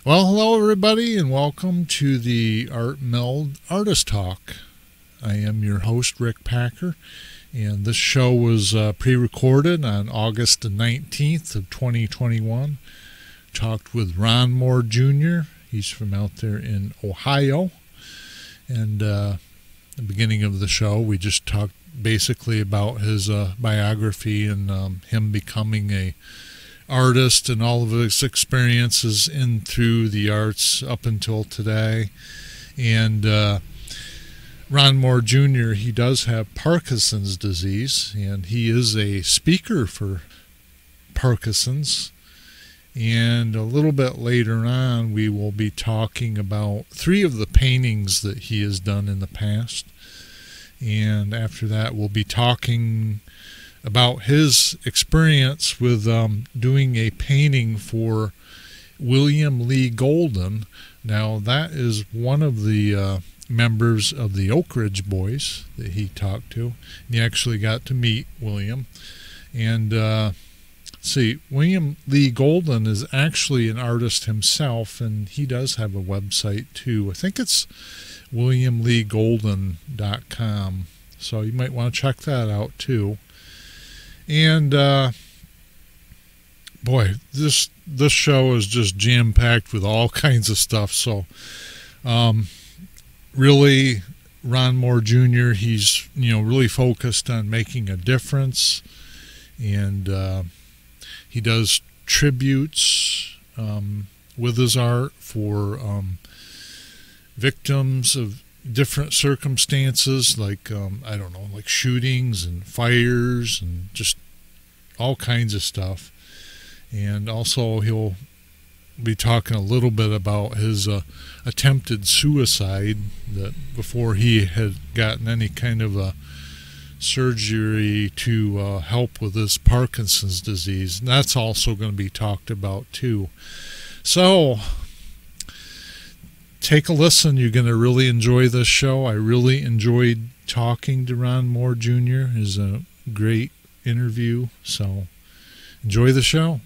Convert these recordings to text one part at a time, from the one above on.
Well, hello everybody, and welcome to the Art Meld Artist Talk. I am your host, Rick Packer, and this show was pre-recorded on August the 19th of 2021. Talked with Ron Moore Jr. He's from out there in Ohio. And the beginning of the show, we just talked basically about his biography and him becoming a artist and all of his experiences in through the arts up until today. And Ron Moore Jr., he does have Parkinson's disease, and he is a speaker for Parkinsons. And a little bit later on, we will be talking about 3 of the paintings that he has done in the past. And after that, we'll be talking about his experience with doing a painting for William Lee Golden. Now, that is one of the members of the Oak Ridge Boys that he talked to. He actually got to meet William. And see, William Lee Golden is actually an artist himself, and he does have a website too. I think it's williamleegolden.com. So you might want to check that out too. And boy, this show is just jam-packed with all kinds of stuff. So really, Ron Moore Jr., he's really focused on making a difference, and he does tributes with his art for victims of different circumstances, like I don't know, like shootings and fires and just all kinds of stuff. And also he'll be talking a little bit about his attempted suicide, that before he had gotten any kind of a surgery to help with his Parkinson's disease. And that's also going to be talked about too. So take a listen. You're going to really enjoy this show. I really enjoyed talking to Ron Moore Jr. It's a great interview. So enjoy the show.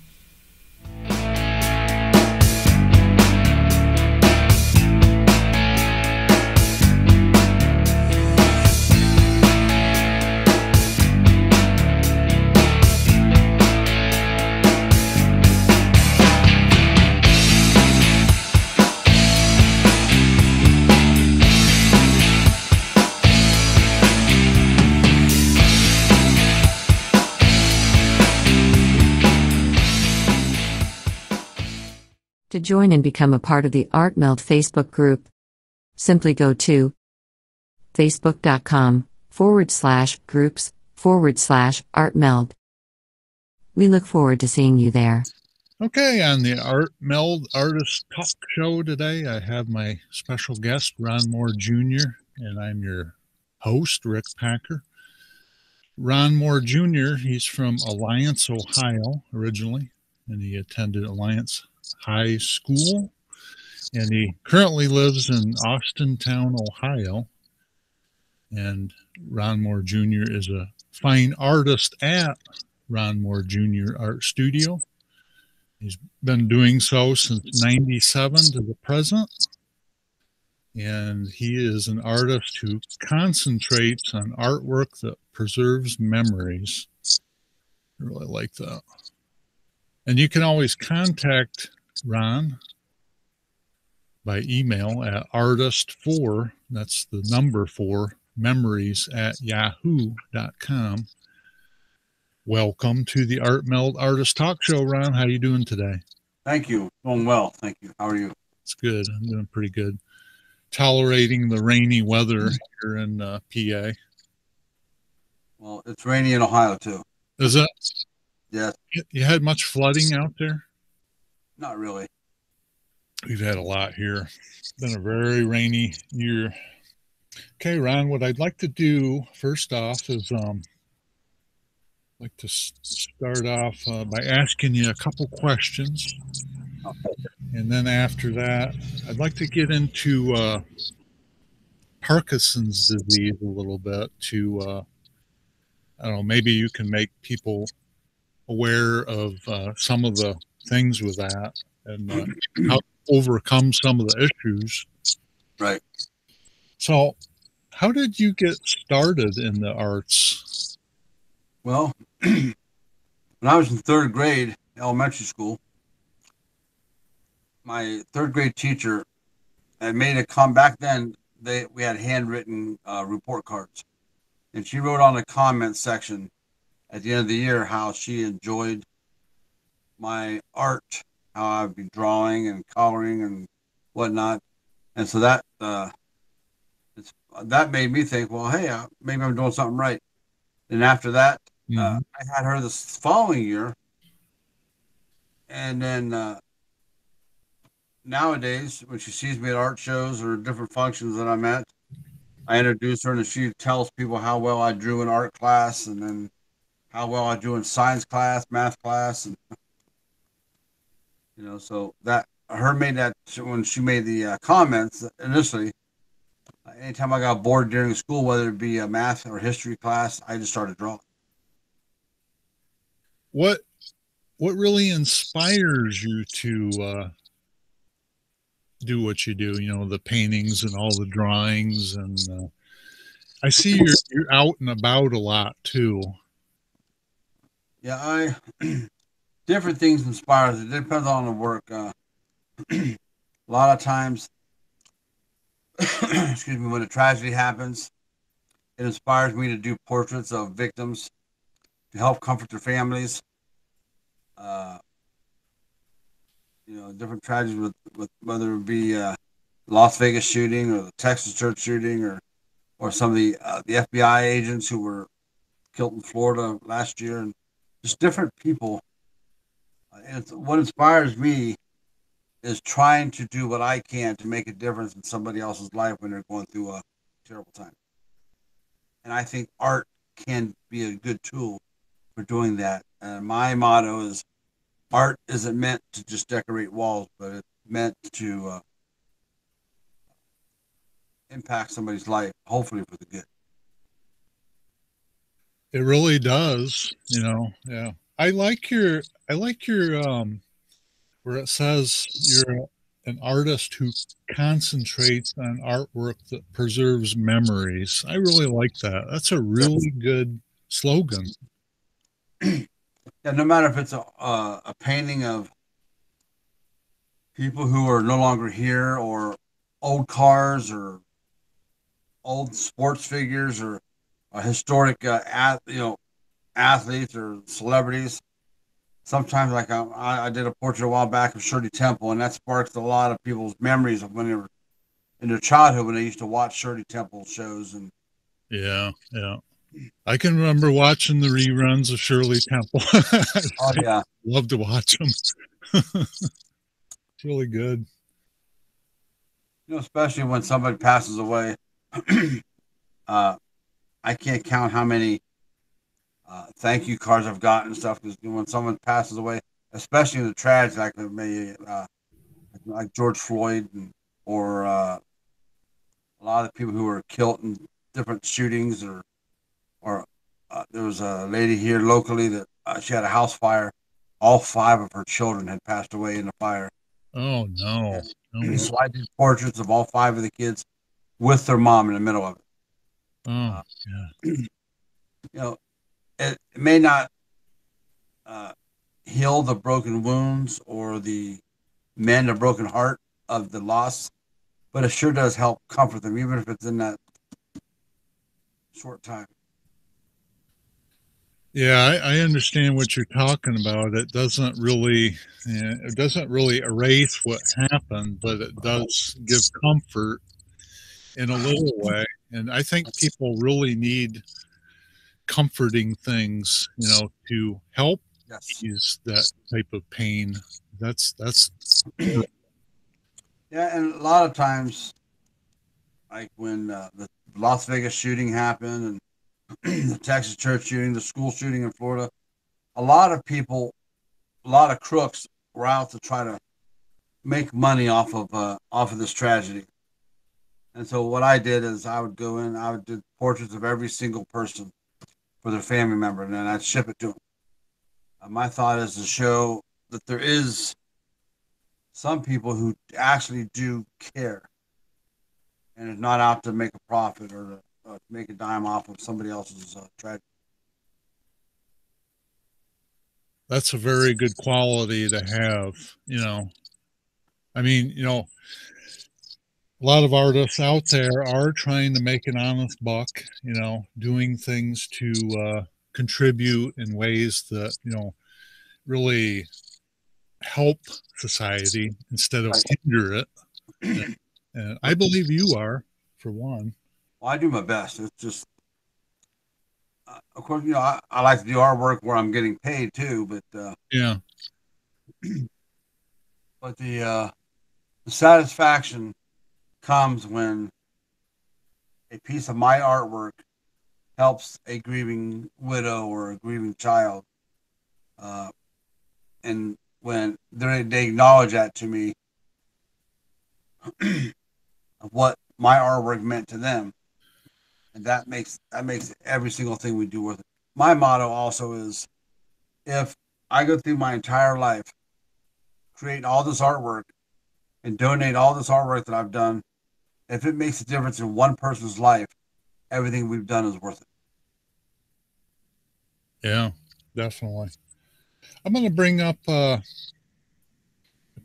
To join and become a part of the Art Meld Facebook group, simply go to facebook.com/groups/ArtMeld. We look forward to seeing you there. Okay, on the Art Meld Artist Talk Show today, I have my special guest, Ron Moore Jr., and I'm your host, Rick Packer. Ron Moore Jr., he's from Alliance, Ohio, originally, and he attended Alliance High School, and he currently lives in Austintown, Ohio. And Ron Moore Jr. is a fine artist at Ron Moore Jr. Art Studio. He's been doing so since '97 to the present, and he is an artist who concentrates on artwork that preserves memories. I really like that. And you can always contact Ron by email at artist4, that's the number 4, memories@yahoo.com. Welcome to the Art Meld Artist Talk Show, Ron. How are you doing today? Thank you. Doing well. Thank you. How are you? It's good. I'm doing pretty good. Tolerating the rainy weather here in PA. Well, it's rainy in Ohio, too. Is it? Yes. You had much flooding out there? Not really. We've had a lot here. It's been a very rainy year. Okay, Ron, what I'd like to do first off is like to start off by asking you a couple questions. And then after that, I'd like to get into Parkinson's disease a little bit to, I don't know, maybe you can make people aware of some of the things with that and overcome some of the issues. Right. So, how did you get started in the arts? Well, when I was in third grade, elementary school, my third grade teacher had made a comment. Back then, we had handwritten report cards, and she wrote on the comment section at the end of the year how she enjoyed my art, how I'd be drawing and coloring and whatnot. And so that made me think, well, hey, maybe I'm doing something right. And after that, I had her this following year. And then nowadays, when she sees me at art shows or different functions that I'm at, I introduce her and she tells people how well I drew in art class and then how well I drew in science class, math class. And, so that her made that when she made the comments initially. Anytime I got bored during school, whether it be a math or history class, I just started drawing. What really inspires you to do what you do? The paintings and all the drawings, and I see you're out and about a lot too. Yeah, different things inspire. It depends on the work. A lot of times, excuse me, when a tragedy happens, it inspires me to do portraits of victims to help comfort their families. Different tragedies with whether it be Las Vegas shooting or the Texas church shooting or some of the FBI agents who were killed in Florida last year, and just different people. And what inspires me is trying to do what I can to make a difference in somebody else's life when they're going through a terrible time. And I think art can be a good tool for doing that. And my motto is, art isn't meant to just decorate walls, but it's meant to impact somebody's life, hopefully for the good. It really does, Yeah. I like your where it says you're an artist who concentrates on artwork that preserves memories. I really like that. That's a really good slogan. Yeah, no matter if it's a painting of people who are no longer here, or old cars, or old sports figures, or historic athletes or celebrities. Sometimes, like I did a portrait a while back of Shirley Temple, and that sparks a lot of people's memories of when they were in their childhood when they used to watch Shirley Temple shows. And yeah, I can remember watching the reruns of Shirley Temple. Oh yeah, love to watch them. It's really good. Especially when somebody passes away. I can't count how many thank you cards I've gotten and stuff, because when someone passes away, especially in the tragedy, like maybe like George Floyd, or a lot of people who were killed in different shootings, or there was a lady here locally that she had a house fire. All 5 of her children had passed away in the fire. Oh no! So I did portraits of all 5 of the kids with their mom in the middle of it. Oh yeah. It may not heal the broken wounds or the mend a broken heart of the loss, but it sure does help comfort them, even if it's in that short time. Yeah, I understand what you're talking about. It doesn't really erase what happened, but it does give comfort in a little way. And I think people really need comforting things, to help ease that type of pain. That's Yeah, and a lot of times, like when the Las Vegas shooting happened, and the Texas church shooting, the school shooting in Florida, a lot of people, a lot of crooks were out to try to make money off of this tragedy. And so what I did is I would go in, I would do portraits of every single person for their family member, and then I'd ship it to them. My thought is to show that there is some people who actually do care and is not out to make a profit or to make a dime off of somebody else's tragedy. That's a very good quality to have, I mean, a lot of artists out there are trying to make an honest buck, doing things to contribute in ways that, really help society instead of Right. hinder it. And I believe you are, for one. Well, I do my best. It's just, of course, I like to do artwork where I'm getting paid too, Yeah. but the satisfaction comes when a piece of my artwork helps a grieving widow or a grieving child, and when they acknowledge that to me, of what my artwork meant to them, and that makes every single thing we do worth it. My motto also is, if I go through my entire life, create all this artwork, and donate all this artwork that I've done, if it makes a difference in one person's life, everything we've done is worth it. Yeah, definitely. I'm going to bring up a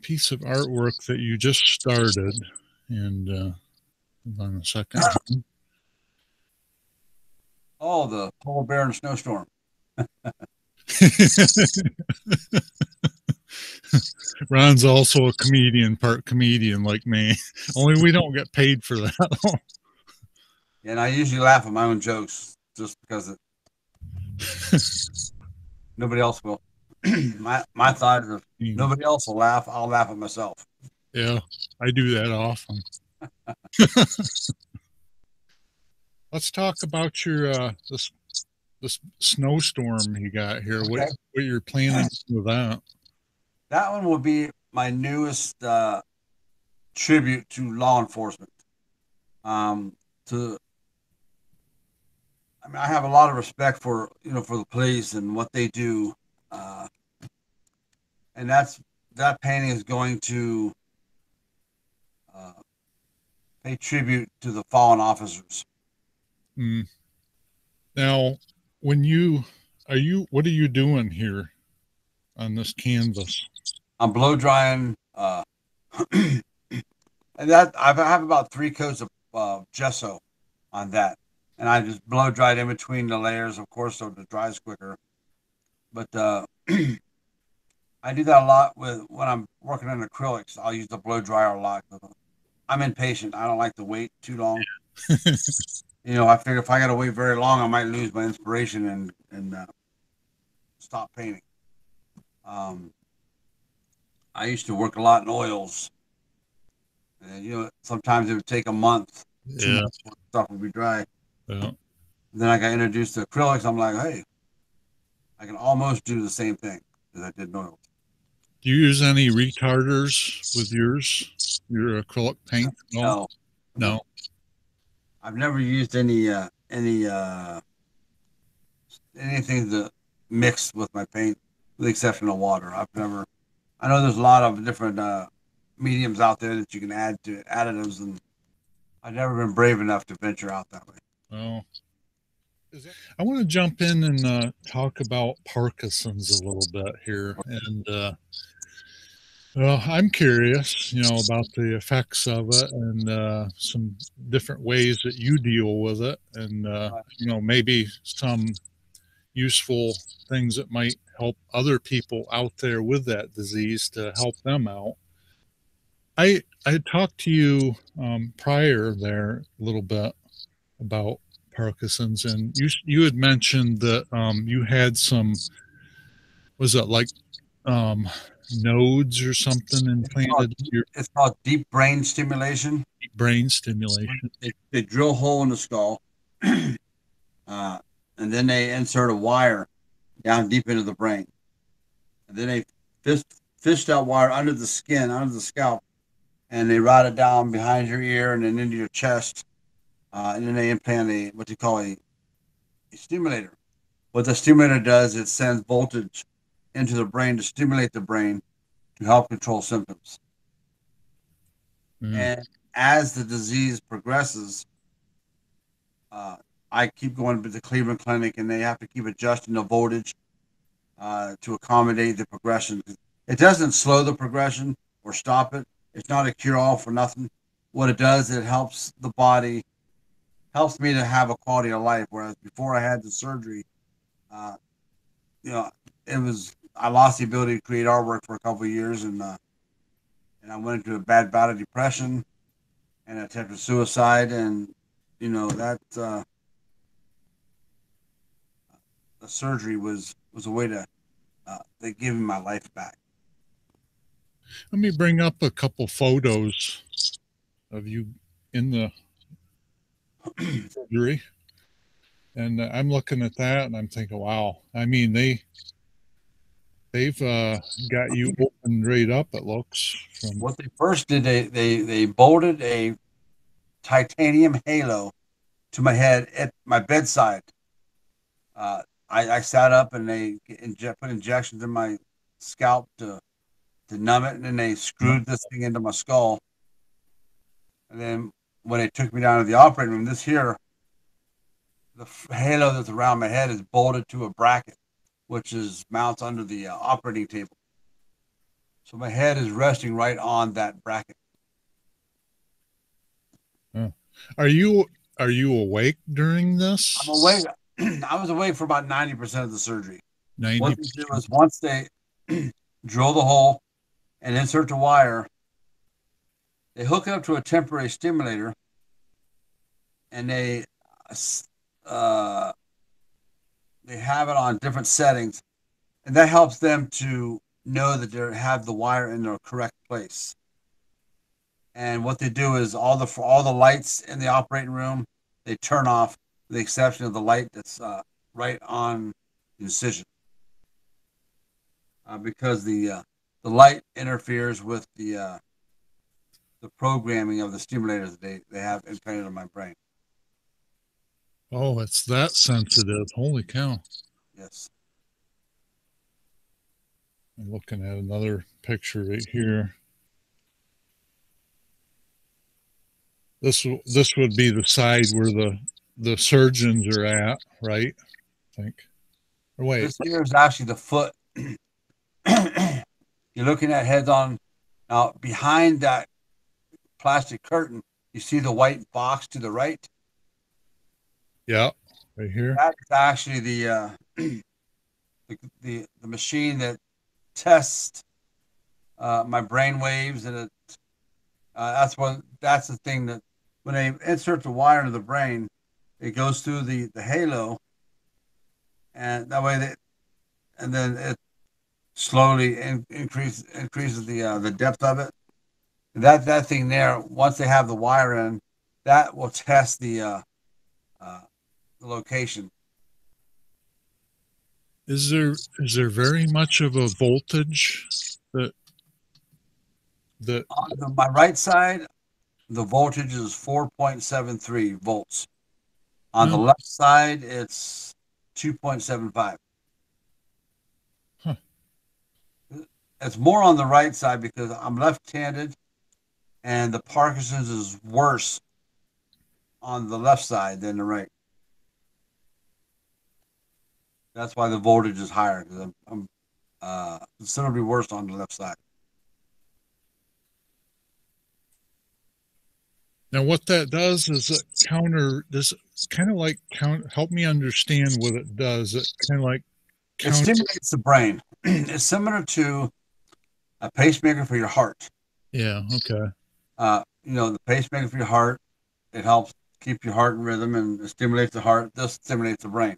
piece of artwork that you just started, and hold on a second. Oh, the polar bear and snowstorm. Ron's also a comedian, part comedian like me. Only we don't get paid for that. And I usually laugh at my own jokes just because nobody else will. my thought is, if nobody else will laugh, I'll laugh at myself. Yeah, I do that often. Let's talk about your this snowstorm you got here. Okay. What you're planning with that? That one will be my newest tribute to law enforcement. To I mean, I have a lot of respect for for the police and what they do, and that painting is going to uh, pay tribute to the fallen officers. Mm. Now, what are you doing here on this canvas? I'm blow drying, and that I have about 3 coats of gesso on that, and I just blow dried in between the layers, of course, so it dries quicker. But I do that a lot when I'm working on acrylics. I'll use the blow dryer a lot. I'm impatient. I don't like to wait too long. I figure if I got to wait very long, I might lose my inspiration and stop painting. I used to work a lot in oils, and sometimes it would take a month, 2 months, stuff would be dry. Yeah. Then I got introduced to acrylics. I'm like, hey, I can almost do the same thing as I did in oils. Do you use any retarders with your acrylic paint? No. No. I've never used anything to mix with my paint, with the exception of water. I know there's a lot of different mediums out there that you can add to additives, and I've never been brave enough to venture out that way. Oh. I want to jump in and talk about Parkinson's a little bit here. And well, I'm curious, about the effects of it and some different ways that you deal with it, and maybe some useful things that might help other people out there with that disease to help them out. I talked to you prior there a little bit about Parkinson's, and you had mentioned that you had some, was it like nodes or something implanted? It's called deep brain stimulation. Deep brain stimulation. They drill a hole in the skull, and then they insert a wire down deep into the brain, and then they fish that wire under the skin, under the scalp, and they route it down behind your ear and then into your chest, and then they implant what they call a stimulator. What the stimulator does, it sends voltage into the brain to stimulate the brain to help control symptoms. Mm. And as the disease progresses, uh, I keep going to the Cleveland Clinic, and they have to keep adjusting the voltage to accommodate the progression. It doesn't slow the progression or stop it. It's not a cure-all for nothing. What it does, it helps the body, helps me to have a quality of life. Whereas before I had the surgery, uh, you know, it was I lost the ability to create artwork for a couple of years, and I went into a bad bout of depression and attempted suicide, and that the surgery was a way to they give me my life back. Let me bring up a couple photos of you in the surgery. And I'm looking at that and I'm thinking, wow. I mean, they've got you opened right up. It looks from. What they first did, they bolted a titanium halo to my head at my bedside. I sat up and they put injections in my scalp to numb it, and then they screwed this thing into my skull. And then when they took me down to the operating room, this here, the halo that's around my head is bolted to a bracket, which is mounts under the operating table. So my head is resting right on that bracket. Are you awake during this? I'm awake. I was awake for about 90% of the surgery. 90%. What they do is once they drill the hole and insert the wire, they hook it up to a temporary stimulator, and they have it on different settings, and that helps them to know that they have the wire in the correct place. And what they do is all the lights in the operating room, they turn off, with the exception of the light that's right on the incision, because the light interferes with the programming of the stimulators that they have implanted in my brain. Oh, it's that sensitive. Holy cow. Yes. I'm looking at another picture right here. This would be the side where the surgeons are at, right? I think. Or wait. This here is actually the foot. You're looking at heads on. Now, behind that plastic curtain, you see the white box to the right? Yeah, right here. That's actually the machine that tests my brain waves, and that's the thing that when they insert the wire into the brain, it goes through the halo, and that way and then it slowly increases the depth of it. That thing there, once they have the wire in, that will test the location. Is there very much of a voltage that On my right side, the voltage is 4.73 volts. On the left side, it's 2.75. Huh. It's more on the right side because I'm left-handed, and the Parkinsons is worse on the left side than the right. That's why the voltage is higher, because I'm considerably worse on the left side. Now, what that does is it help me understand what it does. It kind of like It stimulates the brain. It's similar to a pacemaker for your heart. Yeah. Okay. The pacemaker for your heart, it helps keep your heart in rhythm, and it stimulates the heart. This stimulates the brain.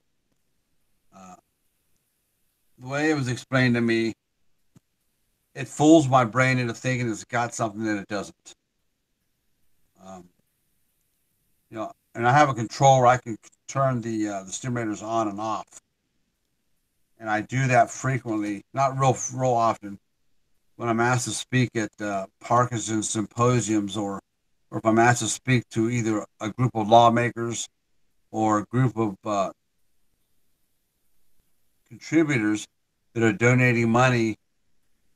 The way it was explained to me, it fools my brain into thinking it's got something that it doesn't. And I have a control where I can turn the stimulators on and off, and I do that frequently, not real often. When I'm asked to speak at Parkinson's symposiums, or if I'm asked to speak to either a group of lawmakers or a group of contributors that are donating money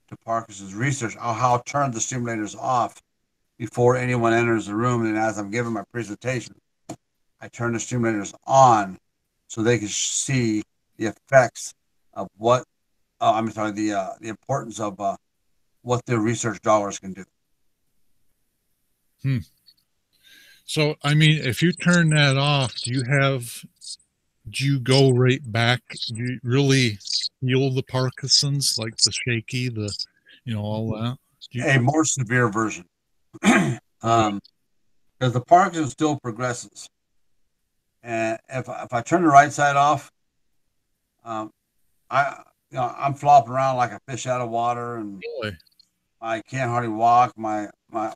to Parkinson's research, I'll turn the stimulators off before anyone enters the room. And as I'm giving my presentation, I turn the stimulators on so they can see the effects of what, I'm sorry, the importance of what their research dollars can do. So, I mean, if you turn that off, do you go right back? Do you really feel the Parkinson's, like the shaky, all that? A more severe version. Oh, Because the Parkinson still progresses. And if I turn the right side off, um, I'm flopping around like a fish out of water, and really? I can't hardly walk. My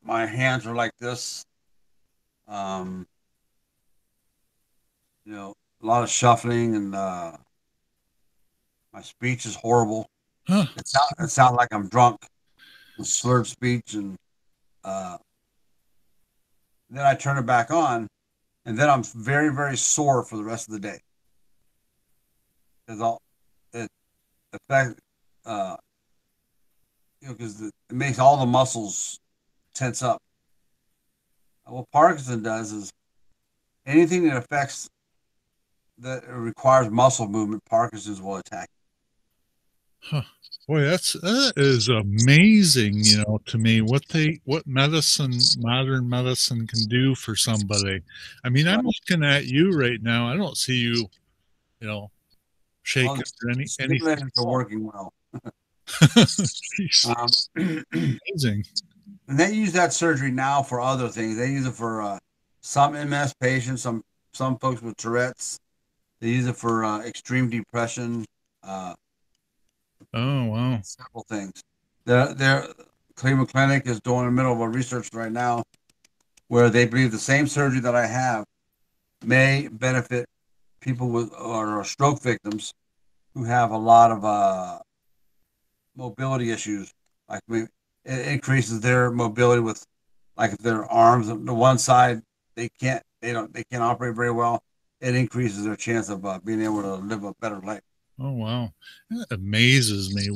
hands are like this. Um, a lot of shuffling, and my speech is horrible. Huh. It sounds like I'm drunk, with slurred speech, and uh, then I turn it back on, and then I'm very, very sore for the rest of the day. Because it affects, because it makes all the muscles tense up. What Parkinson does is anything that affects that requires muscle movement, Parkinson's will attack. Huh. Boy, that is amazing, to me what modern medicine can do for somebody. I mean, I'm Right. looking at you right now. I don't see you, Well, shaking or the anything. stimulators are working well. Jeez, And amazing. they use that surgery now for other things. They use it for some MS patients, some folks with Tourette's. They use it for extreme depression, uh, Oh, wow. several things. Their Cleveland Clinic is doing in the middle of a research right now where they believe the same surgery that I have may benefit people with or stroke victims who have a lot of mobility issues. Like it increases their mobility with, like if their arms, the one side they can't operate very well. It increases their chance of being able to live a better life. Oh, wow. It amazes me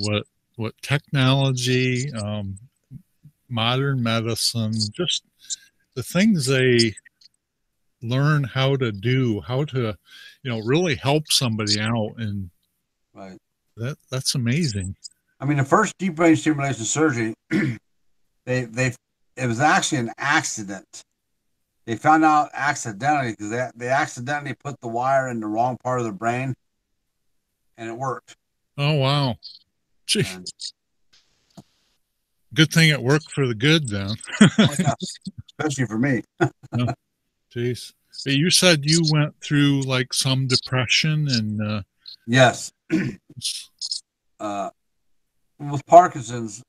what technology, modern medicine, just the things they learn how to do, how to, really help somebody out. And Right. that's amazing. I mean, the first deep brain stimulation surgery, they it was actually an accident. They found out accidentally because they accidentally put the wire in the wrong part of the brain, and it worked. Oh, wow. Gee, And good thing it worked for the good then. oh yeah, especially for me. Oh, geez. But you said you went through like some depression and Yes. uh, with Parkinson's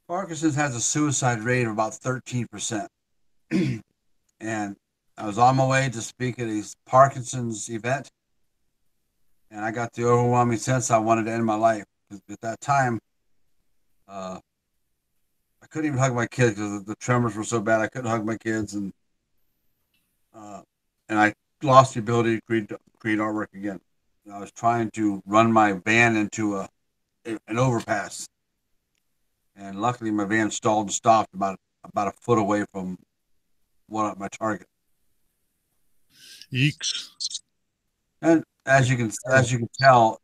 has a suicide rate of about 13%. And I was on my way to speak at a Parkinson's event, and I got the overwhelming sense I wanted to end my life. At that time, I couldn't even hug my kids because the tremors were so bad. I couldn't hug my kids, uh, and I lost the ability to create artwork again. I was trying to run my van into an overpass, and luckily my van stalled and stopped about a foot away from my target. eeks. And as you can tell,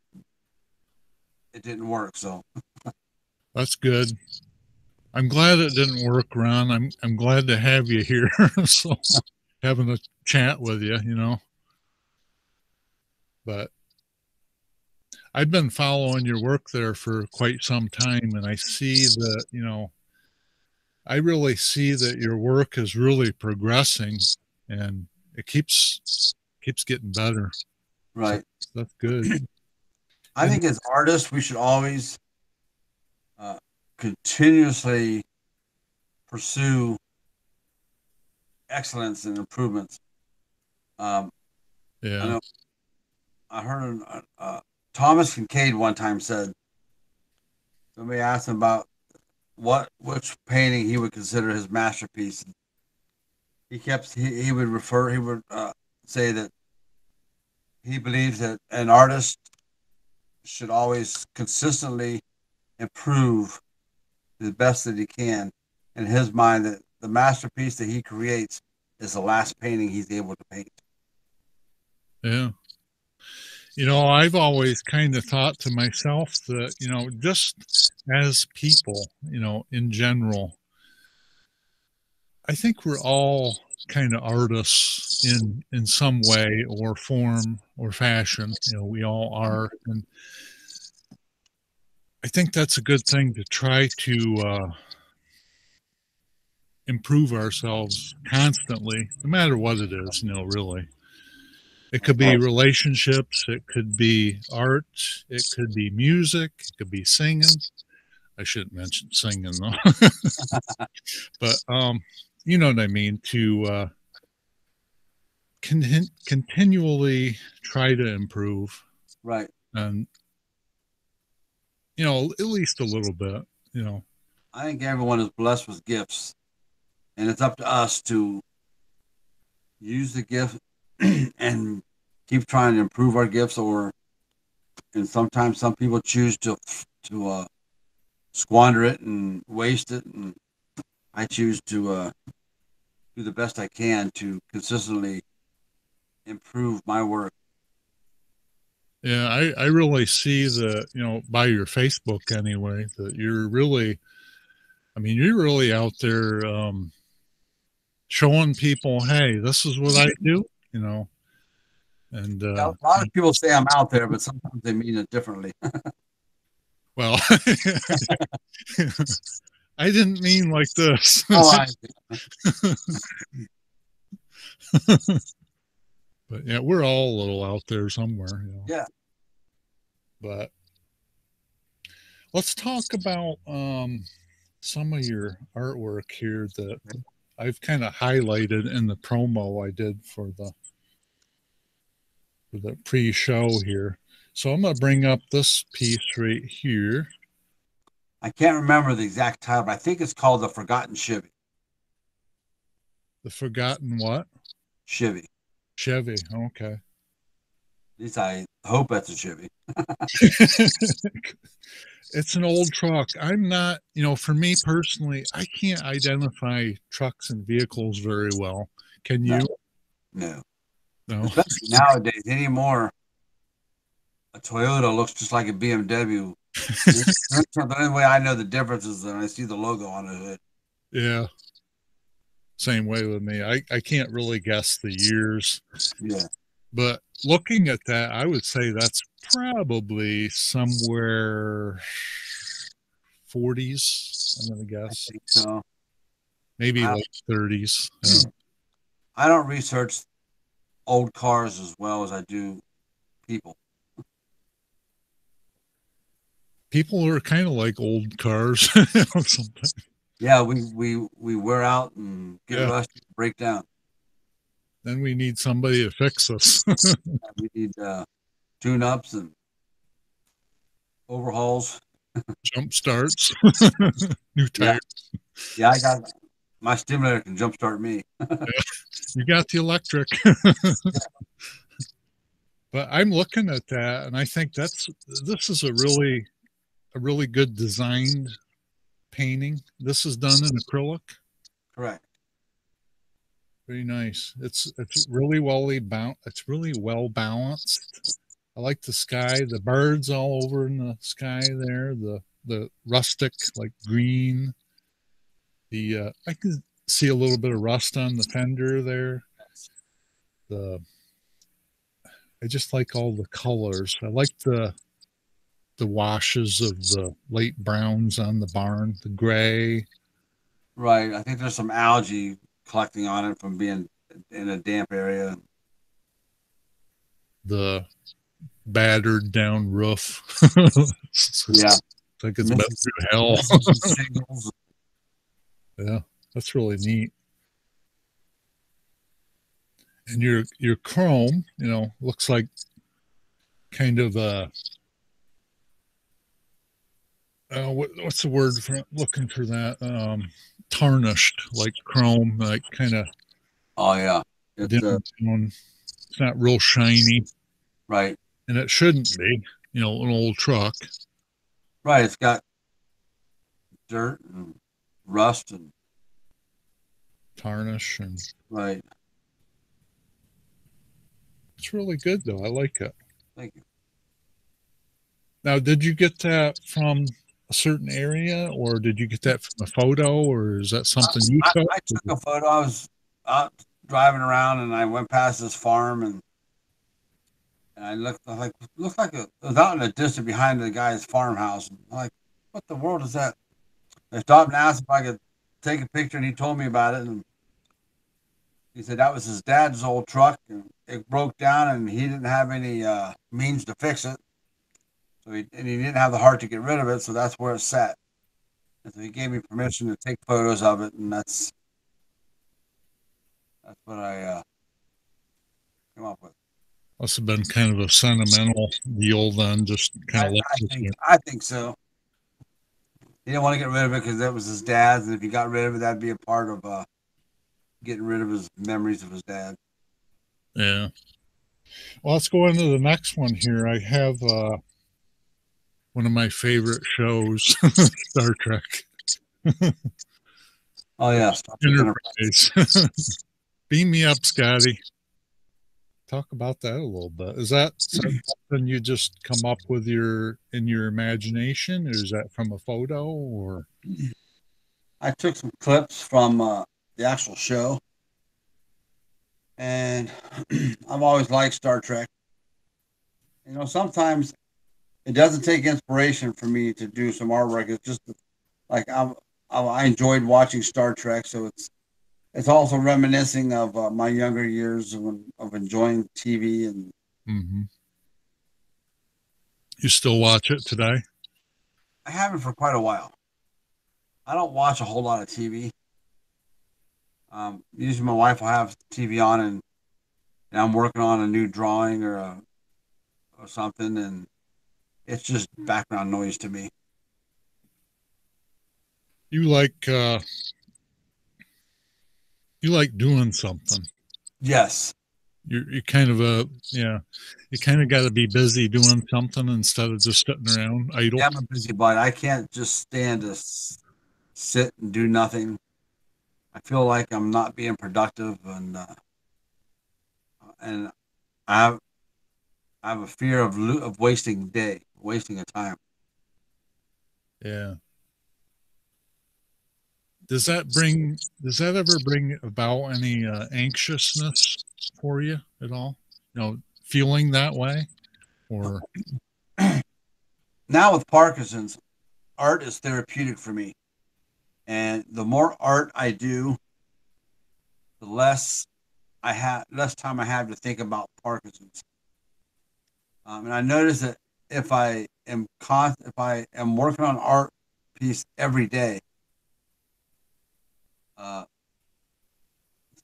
it didn't work. So That's good. I'm glad it didn't work, Ron. I'm glad to have you here. So having a chat with you. But I've been following your work there for quite some time, and I see that, I really see that your work is really progressing, and it keeps getting better. So right, that's good. I And think as artists we should always uh, continuously pursue excellence and improvements. Um, I yeah, know I heard Thomas Kincaid one time said, somebody asked him about which painting he would consider his masterpiece. He would say that he believes that an artist should always consistently improve the best that he can, in his mind that the masterpiece that he creates is the last painting he's able to paint. Yeah. I've always kind of thought to myself that, just as people, in general, I think we're all kind of artists in some way or form or fashion. We all are. And I think that's a good thing to try to improve ourselves constantly, no matter what it is, really. It could be relationships, it could be art, it could be music, it could be singing. I shouldn't mention singing though. But you know what I mean, to continually try to improve. Right. And at least a little bit. I think everyone is blessed with gifts, and it's up to us to use the gift and keep trying to improve our gifts. And sometimes some people choose to squander it and waste it, and I choose to do the best I can to consistently improve my work. Yeah, I really see that, by your Facebook anyway, that you're really out there showing people, hey, this is what I do, and A lot of people say I'm out there, but sometimes they mean it differently. well, I didn't mean like this. Oh, But yeah, we're all a little out there somewhere. Yeah. But let's talk about some of your artwork here that I've kind of highlighted in the promo I did for the pre-show here. So I'm going to bring up this piece right here. I can't remember the exact title, but I think it's called The Forgotten Chevy. The Forgotten what? Chevy. Chevy. Okay. At least I hope that's a Chevy. It's an old truck. I'm not, for me personally, I can't identify trucks and vehicles very well. Can you? No. No. Especially nowadays, anymore, a Toyota looks just like a BMW. The only way I know the difference is when I see the logo on the hood. Yeah. Same way with me. I can't really guess the years. Yeah. But looking at that, I would say that's probably somewhere 40s, I'm going to guess. I think so. Maybe like 30s. Yeah. I don't research old cars as well as I do people. People are kind of like old cars sometimes. Yeah, we wear out and get rusty, break down. Then we need somebody to fix us. We need tune-ups and overhauls. Jump starts. New tires. Yeah, I got my stimulator can jump start me. You got the electric. But I'm looking at that and I think this is a really good designed painting. This is done in acrylic. Correct. Very nice. It's really it's really well balanced. I like the sky, the birds all over in the sky there, the rustic like green. I can see a little bit of rust on the fender there. I just like all the colors. I like the washes of the late browns on the barn, the gray. Right. I think there's some algae collecting on it from being in a damp area. The battered down roof. Yeah. It's like it's been through hell. Yeah, that's really neat. And your chrome, looks like kind of what's the word for looking for that? Tarnished, like chrome, like kind of. Oh yeah, it's not real shiny, right? And it shouldn't be, an old truck. Right, it's got dirt and rust and tarnish, and Right. it's really good though. I like it. Thank you. Now, did you get that from a certain area, or did you get that from a photo, or is that something you took? I took a photo. I was out driving around, and I went past this farm, and I looked like it was out in the distance behind the guy's farmhouse. I'm like, what the world is that? I stopped and asked if I could take a picture, and he told me about it. And he said that was his dad's old truck, and it broke down, and he didn't have any means to fix it. So he didn't have the heart to get rid of it, so that's where it sat. And so he gave me permission to take photos of it, and that's what I came up with. Must have been kind of a sentimental deal then, just kind of I think so. He didn't want to get rid of it because that was his dad's, and if he got rid of it, that'd be a part of getting rid of his memories of his dad. Yeah. Well, let's go into the next one here. I have one of my favorite shows, Star Trek. Oh yeah, Enterprise. Beam me up, Scotty. Talk about that a little bit. Is that something you just come up with in your imagination, or is that from a photo? Or I took some clips from the actual show, and I've always liked Star Trek. You know, sometimes it doesn't take inspiration for me to do some artwork. It's just like I enjoyed watching Star Trek, so it's also reminiscing of my younger years of enjoying TV. And you still watch it today? I haven't for quite a while. I don't watch a whole lot of TV. Usually my wife will have TV on, and I'm working on a new drawing or something, and it's just background noise to me. You like doing something. Yes. You're kind of you kind of got to be busy doing something instead of just sitting around idle. Yeah, I'm a busybody. I can't just stand to sit and do nothing. I feel like I'm not being productive, and I have a fear of wasting a time. Yeah. Does that ever bring about any anxiousness for you at all? You know, feeling that way, or now with Parkinson's, art is therapeutic for me, and the more art I do, the less time I have to think about Parkinson's. And I notice that if I am working on art piece every day,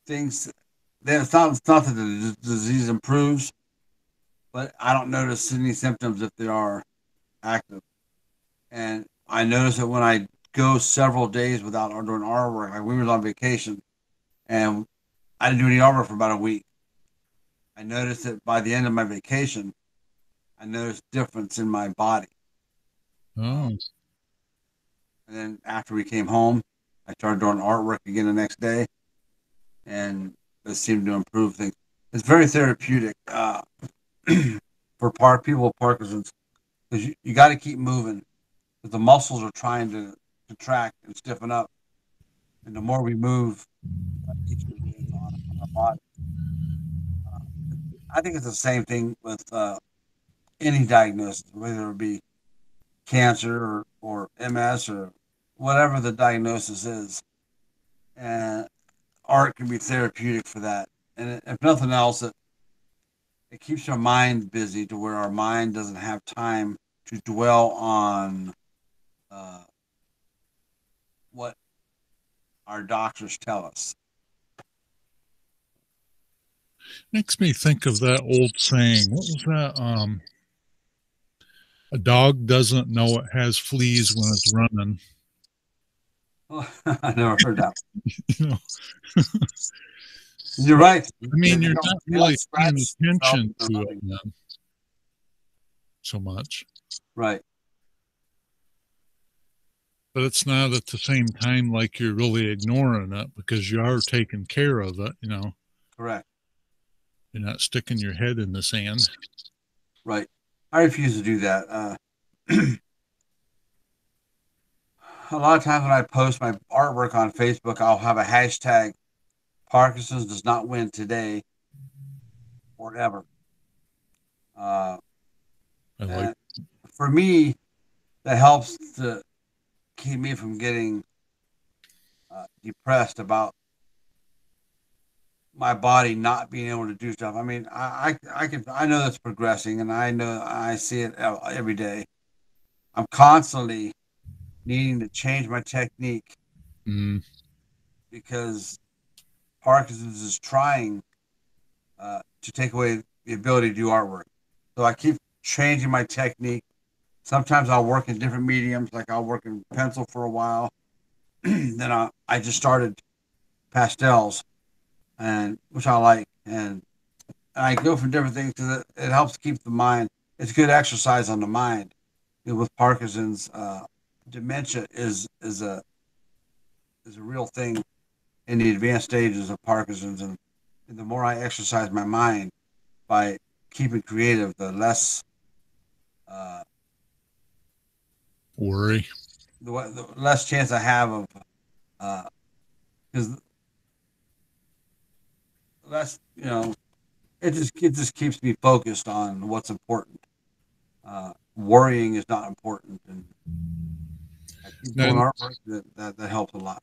things then it's not that the disease improves, but I don't notice any symptoms if they are active. And I notice that when I go several days without doing artwork, like we were on vacation, and I didn't do any artwork for about a week. I noticed that by the end of my vacation, I noticed difference in my body. Oh. And then after we came home, I started doing artwork again the next day, and it seemed to improve things. It's very therapeutic for people with Parkinson's, because you got to keep moving, because the muscles are trying to contract and stiffen up, and the more we move, each on our body. I think it's the same thing with any diagnosis, whether it be cancer or MS or whatever the diagnosis is. And art can be therapeutic for that. And if nothing else, it keeps our mind busy to where our mind doesn't have time to dwell on what our doctors tell us. Makes me think of that old saying. What was that? A dog doesn't know it has fleas when it's running. Oh, I never heard that. You know, you're right. I mean, you're not really paying attention to it then, so much. Right. But it's not at the same time like you're really ignoring it because you are taking care of it, you know. Correct. You're not sticking your head in the sand. Right. I refuse to do that. A lot of times when I post my artwork on Facebook, I'll have a hashtag Parkinson's does not win today or ever. I like And for me, that helps to keep me from getting depressed about my body not being able to do stuff. I mean, I know that's progressing, and I know I see it every day. I'm constantly needing to change my technique mm, because Parkinson's is trying to take away the ability to do artwork. So I keep changing my technique. Sometimes I'll work in different mediums, like I'll work in pencil for a while. Then I just started pastels, and which I like, and I go from different things because it helps keep the mind. It's good exercise on the mind. With Parkinson's, dementia is a real thing in the advanced stages of Parkinson's, and the more I exercise my mind by keeping creative, the less worry. the less chance I have of because less it just keeps me focused on what's important. Worrying is not important, and I keep doing Then, artwork that helps a lot.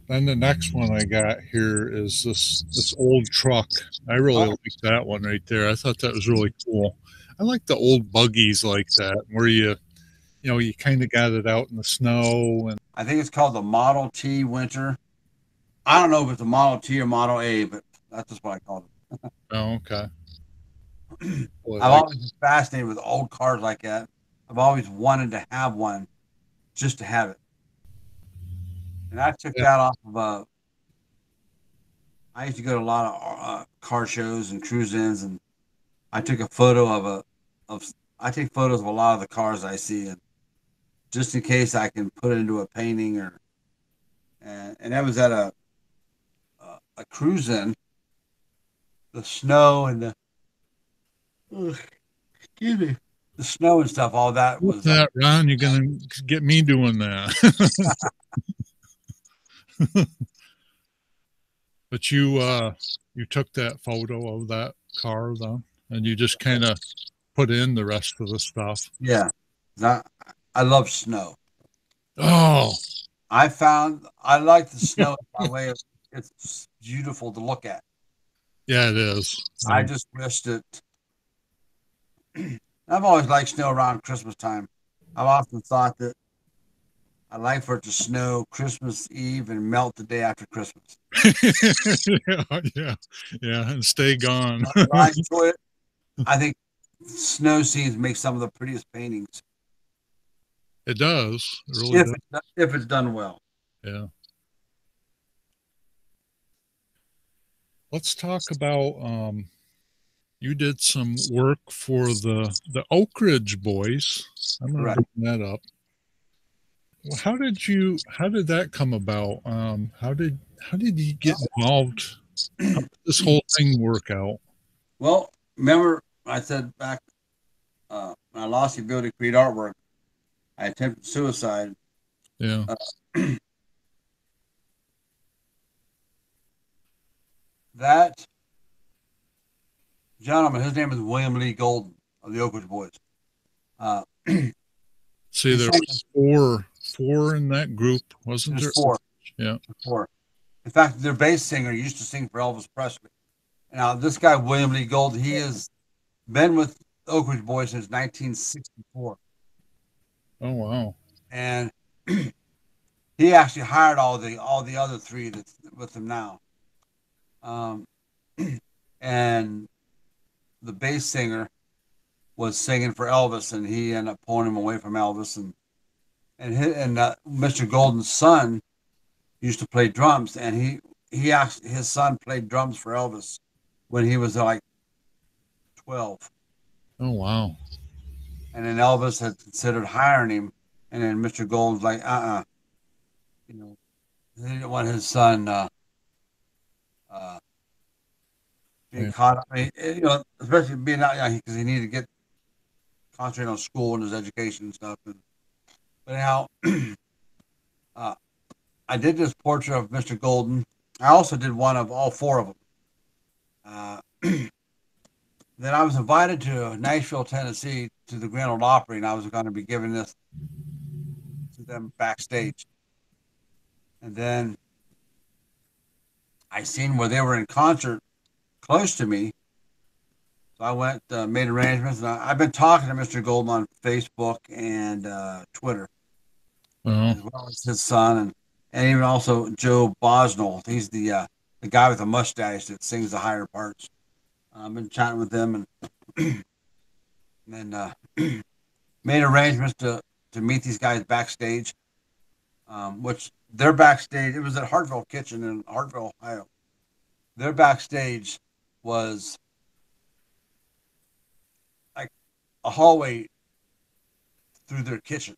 then the next one I got here is this old truck. I really like that one right there. I thought that was really cool. I like the old buggies like that where you kind of got it out in the snow and I think it's called the Model T Winter. I don't know if it's a Model T or Model A, but that's just what I call it. oh, okay. Well, I've always been fascinated with old cars like that. I've always wanted to have one just to have it. And I took that off of I used to go to a lot of car shows and cruise-ins, and I took a photo I take photos of a lot of the cars I see, and just in case I can put it into a painting and that was at a cruise-in. The snow and excuse me, the snow and stuff, all that what's was that, Ron? You're gonna get me doing that. But you took that photo of that car though, and you just kind of put in the rest of the stuff. yeah. I love snow. Oh, I like the snow by way of it's beautiful to look at. yeah, it is. I just wish that I've always liked snow around Christmas time. I've often thought that I'd like for it to snow Christmas Eve and melt the day after Christmas. Yeah, and stay gone. I enjoy it. I think snow scenes make some of the prettiest paintings. It does. It really does. If it's done well. Yeah. Let's talk about you did some work for the Oak Ridge boys. I'm gonna Correct. bring that up. Well, how did that come about? How did you get involved? How did this whole thing work out? Well, remember I said back when I lost the ability to create artwork, I attempted suicide. Yeah. That gentleman, his name is William Lee Golden of the Oak Ridge Boys. See, there was four in that group, wasn't there? Four. Yeah. Four. In fact, their bass singer used to sing for Elvis Presley. Now, this guy, William Lee Golden, he has been with Oak Ridge Boys since 1964. Oh wow. And he actually hired all the other three that's with him now. And the bass singer was singing for Elvis, and he ended up pulling him away from Elvis. And Mr. Golden's son used to play drums, and his son played drums for Elvis when he was like 12. Oh wow. And then Elvis had considered hiring him And then Mr. Gold's like, you know, he didn't want his son uh, being Yeah. caught up. I mean, you know, especially being out young because he needed to get concentrate on school and his education and stuff. But anyhow, uh, I did this portrait of Mr. Golden. I also did one of all four of them. Then I was invited to Nashville, Tennessee, to the Grand Ole Opry, and I was going to be giving this to them backstage. And then I seen where they were in concert close to me, so I went, made arrangements, and I've been talking to Mr. Golden on Facebook and Twitter, Oh, as well as his son, and even also Joe Bosnell. He's the guy with the mustache that sings the higher parts. I've been chatting with them, and then made arrangements to meet these guys backstage, which they're backstage. It was at Hartville Kitchen in Hartville, Ohio. Their backstage was like a hallway through their kitchen.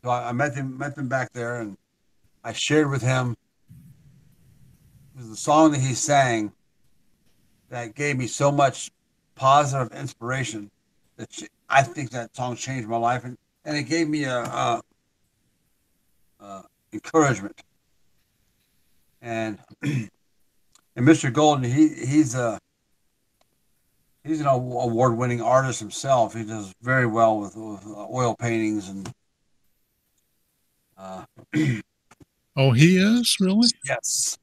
So I met them back there, and I shared with him the song that he sang that gave me so much positive inspiration that I think that song changed my life, and it gave me a encouragement. And and Mr. Golden, he's an award-winning artist himself. He does very well with oil paintings and uh, oh, he is really. yes,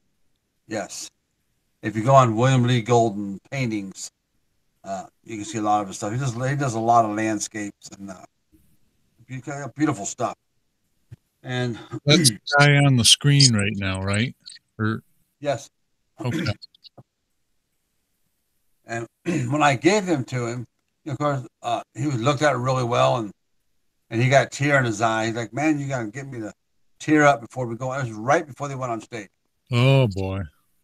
yes. If you go on William Lee Golden paintings, you can see a lot of his stuff. He does a lot of landscapes and beautiful stuff. And That's the guy on the screen right now, right? Or yes, okay. and when I gave them to him, of course, he was looked at it really well, and he got a tear in his eye. He's like, "Man, you got to get me to tear up before we go." It was right before they went on stage. Oh boy.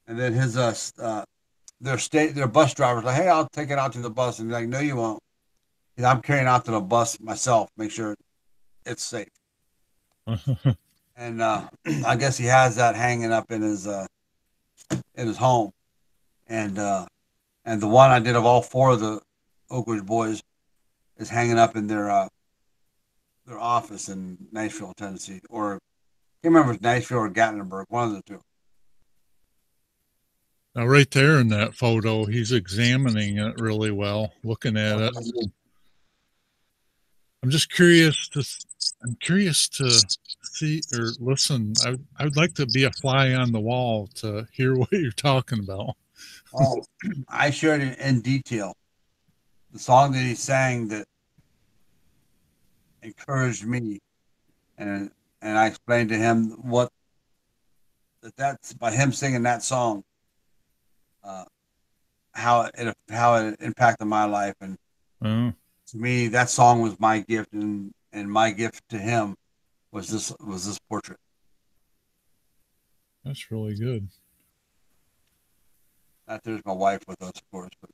And then their bus driver's like, "Hey, I'll take it out to the bus." And he's like, "No, you won't. I'm carrying out to the bus myself. Make sure it's safe." And I guess he has that hanging up in his home. And the one I did of all four of the Oak Ridge Boys is hanging up in their office in Nashville, Tennessee, or I can't remember if it's Nashville or Gatlinburg, one of the two. Now, right there in that photo, he's examining it really well, looking at it. I'm just curious to. I'm curious to see or listen. I would like to be a fly on the wall to hear what you're talking about. Oh, I shared it in detail. The song that he sang that encouraged me, and I explained to him that's by him singing that song, how it impacted my life, and Oh, to me that song was my gift, and my gift to him was this portrait. that's really good. There's my wife with us, of course, but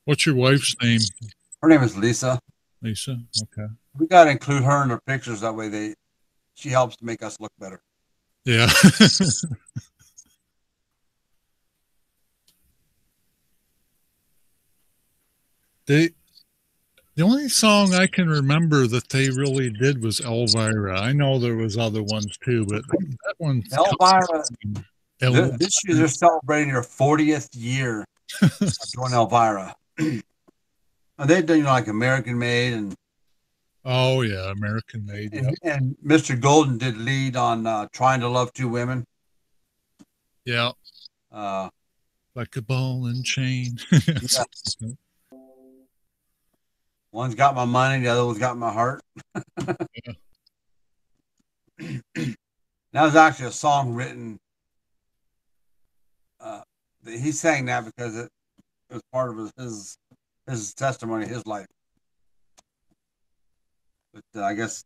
What's your wife's name? her name is Lisa. Lisa. Okay. We got to include her in the pictures, that way she helps to make us look better. Yeah. they The only song I can remember that they really did was Elvira. I know there was other ones too, but that one. Elvira. This year they're celebrating their 40th year of doing Elvira. And they've done, like American Made and oh yeah, American Made. And Mr. Golden did lead on Trying to Love Two Women. Yeah. Like a ball and chain. Yeah. One's got my money, the other one's got my heart. Yeah. That was actually a song written. He sang that because it was part of his testimony, his life. But I guess,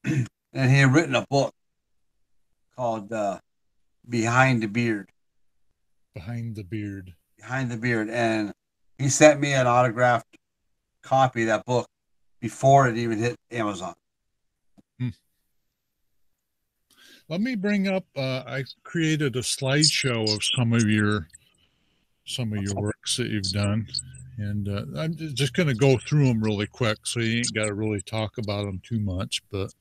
and he had written a book called Behind the Beard. Behind the Beard. Behind the Beard, and He sent me an autographed copy of that book before it even hit Amazon. Let me bring up. I created a slideshow of some of your works that you've done, and I'm just going to go through them really quick, so you ain't got to really talk about them too much. But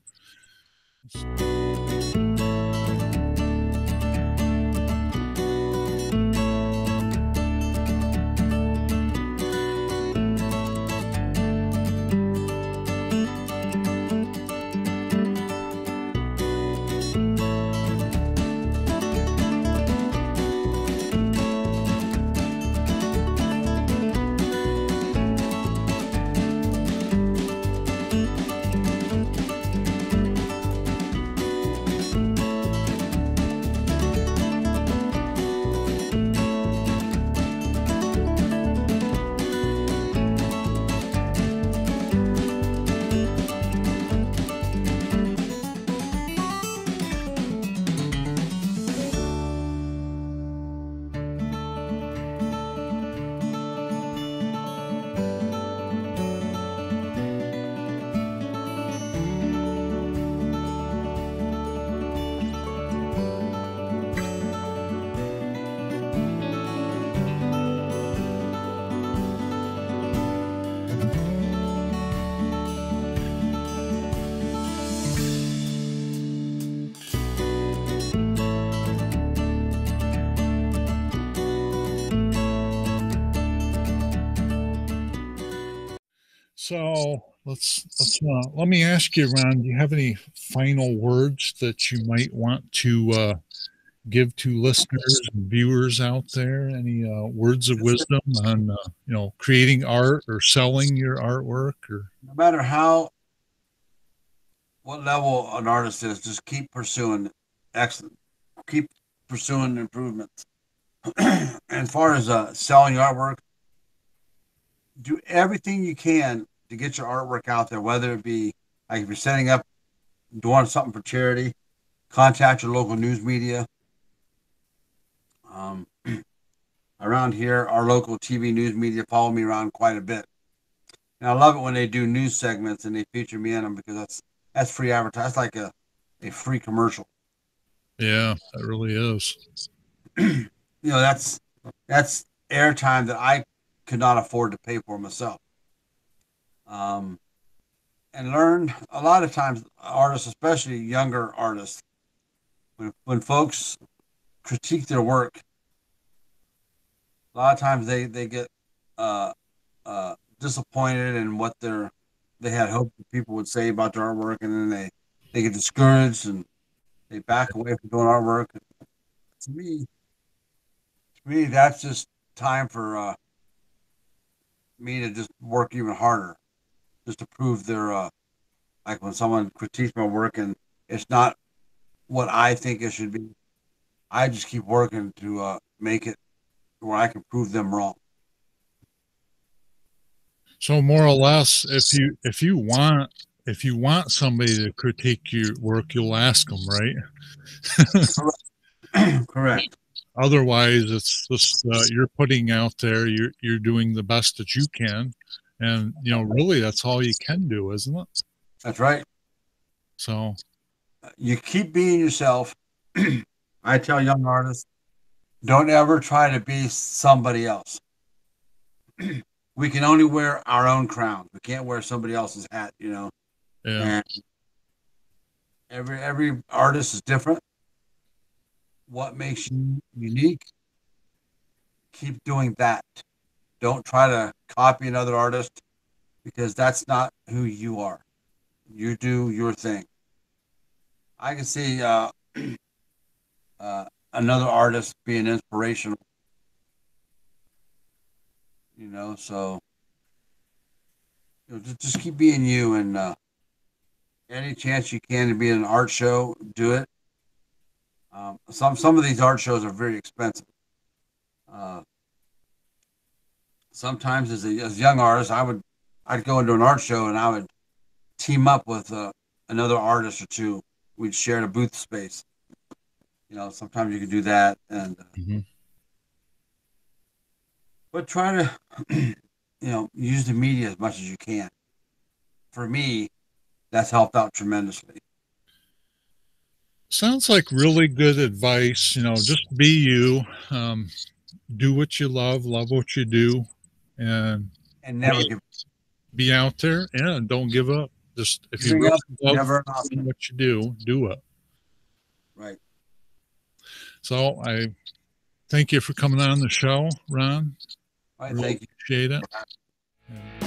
so let me ask you, Ron. Do you have any final words that you might want to give to listeners and viewers out there? Any words of wisdom on creating art or selling your artwork? Or No matter what level an artist is, just keep pursuing excellent, keep pursuing improvements. And as far as selling your artwork, do everything you can to get your artwork out there, whether it be like if you're setting up, doing something for charity, contact your local news media. Around here, our local TV news media follow me around quite a bit. And I love it when they do news segments and they feature me in them, because that's free advertising. That's like a free commercial. Yeah, that really is. That's airtime that I could not afford to pay for myself. And learn a lot of times, artists, especially younger artists, when folks critique their work, a lot of times they get disappointed in what they had hoped that people would say about their artwork, and then they get discouraged and they back away from doing artwork. To me, that's just time for me to just work even harder, just to prove their like when someone critiques my work and it's not what I think it should be, I just keep working to make it where I can prove them wrong. So more or less, if you want somebody to critique your work, you'll ask them, right? Correct. Otherwise, it's just you're putting out there. You're doing the best that you can, and really, that's all you can do, isn't it? That's right. So you keep being yourself. I tell young artists, don't ever try to be somebody else. We can only wear our own crown. We can't wear somebody else's hat, Yeah. And every artist is different. What makes you unique? Keep doing that. Don't try to copy another artist, because that's not who you are. You do your thing. I can see another artist being inspirational, so just keep being you, and any chance you can to be in an art show, do it. Some of these art shows are very expensive. Sometimes as a young artist, I'd go into an art show and I would team up with another artist or two. We'd share the booth space. Sometimes you can do that, and But try to, use the media as much as you can. For me, that's helped out tremendously. Sounds like really good advice. Just be you. Do what you love what you do, and And never give be out there and don't give up. Just if you giving really up, love never enough. what you do it. Right. So I thank you for coming on the show, Ron. All right. Really Thank you. appreciate it.